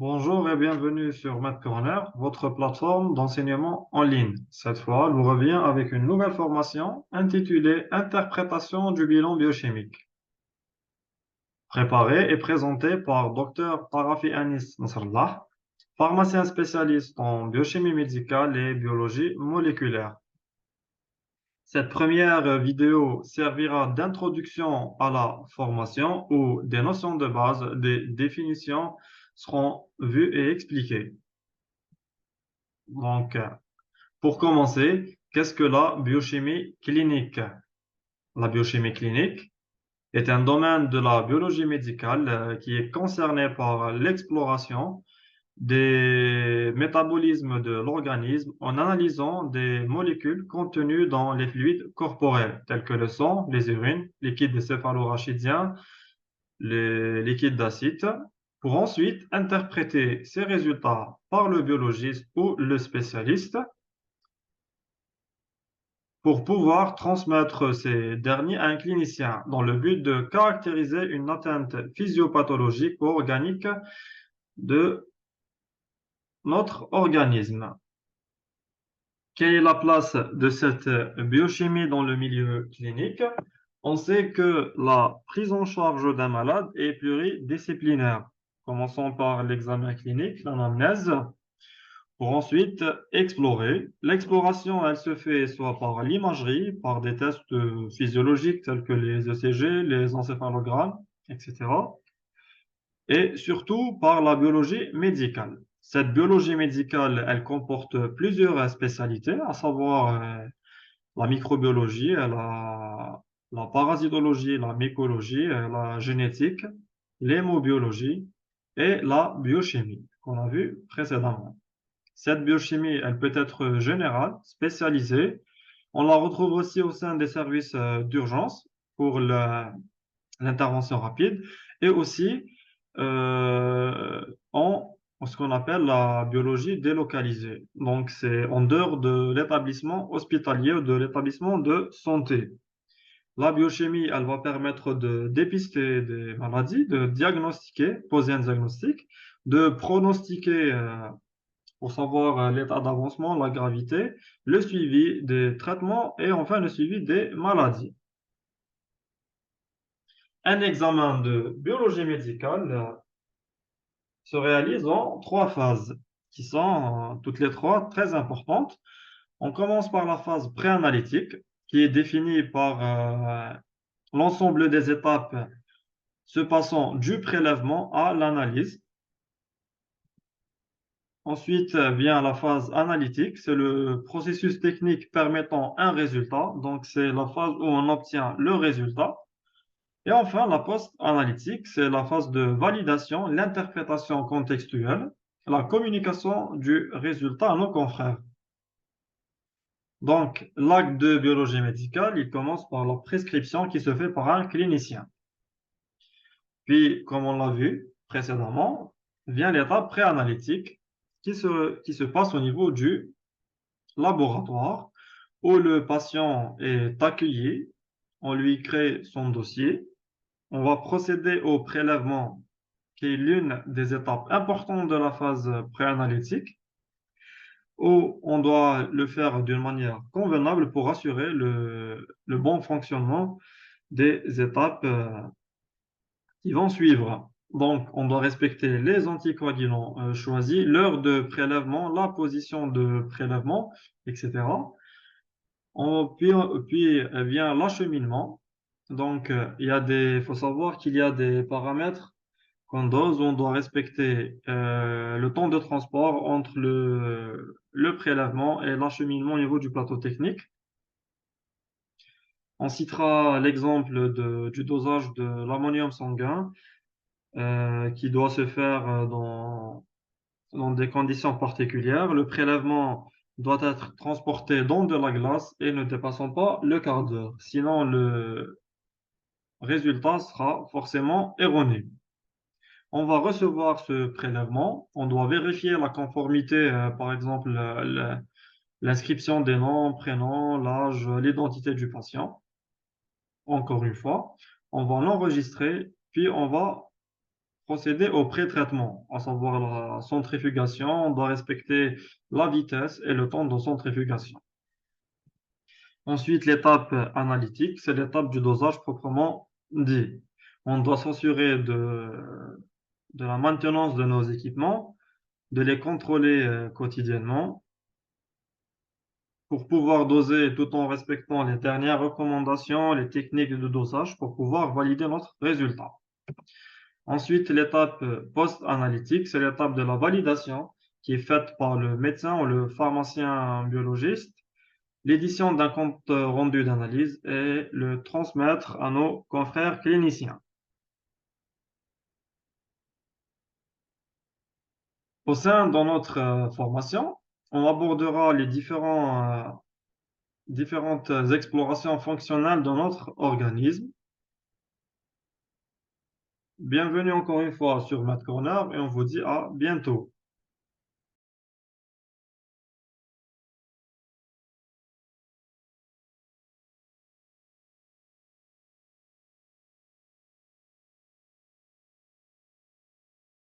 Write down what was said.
Bonjour et bienvenue sur Math Corner, votre plateforme d'enseignement en ligne. Cette fois, nous revient avec une nouvelle formation intitulée Interprétation du bilan biochimique, préparée et présentée par Dr Tarafi Anis Nasrallah, pharmacien spécialiste en biochimie médicale et biologie moléculaire. Cette première vidéo servira d'introduction à la formation où des notions de base, des définitions seront vues et expliquées. Donc, pour commencer, qu'est-ce que la biochimie clinique? La biochimie clinique est un domaine de la biologie médicale qui est concerné par l'exploration des métabolismes de l'organisme en analysant des molécules contenues dans les fluides corporels, tels que le sang, les urines, liquides céphalorachidien, les liquides d'acide, pour ensuite interpréter ces résultats par le biologiste ou le spécialiste pour pouvoir transmettre ces derniers à un clinicien dans le but de caractériser une atteinte physiopathologique ou organique de notre organisme. Quelle est la place de cette biochimie dans le milieu clinique? On sait que la prise en charge d'un malade est pluridisciplinaire. Commençons par l'examen clinique, l'anamnèse, pour ensuite explorer. L'exploration, elle se fait soit par l'imagerie, par des tests physiologiques tels que les ECG, les encéphalogrammes, etc. Et surtout par la biologie médicale. Cette biologie médicale, elle comporte plusieurs spécialités, à savoir la microbiologie, la parasitologie, la mycologie, la génétique, l'hémobiologie et la biochimie qu'on a vu précédemment. Cette biochimie, elle peut être générale, spécialisée. On la retrouve aussi au sein des services d'urgence pour l'intervention rapide et aussi euh, en ce qu'on appelle la biologie délocalisée. Donc, c'est en dehors de l'établissement hospitalier ou de l'établissement de santé. La biochimie, elle va permettre de dépister des maladies, de diagnostiquer, poser un diagnostic, de pronostiquer pour savoir l'état d'avancement, la gravité, le suivi des traitements et enfin le suivi des maladies. Un examen de biologie médicale se réalise en trois phases qui sont toutes les trois très importantes. On commence par la phase préanalytique qui est définie par l'ensemble des étapes se passant du prélèvement à l'analyse. Ensuite vient la phase analytique, c'est le processus technique permettant un résultat, donc c'est la phase où on obtient le résultat. Et enfin, la post-analytique, c'est la phase de validation, l'interprétation contextuelle, la communication du résultat à nos confrères. Donc, l'acte de biologie médicale, il commence par la prescription qui se fait par un clinicien. Puis, comme on l'a vu précédemment, vient l'étape préanalytique qui se passe au niveau du laboratoire où le patient est accueilli, on lui crée son dossier, on va procéder au prélèvement qui est l'une des étapes importantes de la phase préanalytique où on doit le faire d'une manière convenable pour assurer le bon fonctionnement des étapes qui vont suivre. Donc, on doit respecter les anticoagulants choisis, l'heure de prélèvement, la position de prélèvement, etc. Puis vient l'acheminement. Donc, il faut savoir qu'il y a des paramètres qu'on dose, on doit respecter le temps de transport entre le prélèvement et l'acheminement au niveau du plateau technique. On citera l'exemple du dosage de l'ammonium sanguin qui doit se faire dans des conditions particulières. Le prélèvement doit être transporté dans de la glace et ne dépassant pas le quart d'heure. Sinon, le résultat sera forcément erroné. On va recevoir ce prélèvement. On doit vérifier la conformité, par exemple, l'inscription des noms, prénoms, l'âge, l'identité du patient. Encore une fois, on va l'enregistrer, puis on va procéder au pré-traitement, à savoir la centrifugation. On doit respecter la vitesse et le temps de centrifugation. Ensuite, l'étape analytique, c'est l'étape du dosage proprement dit. On doit s'assurer de la maintenance de nos équipements, de les contrôler quotidiennement pour pouvoir doser tout en respectant les dernières recommandations, les techniques de dosage pour pouvoir valider notre résultat. Ensuite, l'étape post-analytique, c'est l'étape de la validation qui est faite par le médecin ou le pharmacien biologiste, l'édition d'un compte rendu d'analyse et le transmettre à nos confrères cliniciens. Au sein de notre formation, on abordera les différentes explorations fonctionnelles de notre organisme. Bienvenue encore une fois sur Math Corner et on vous dit à bientôt.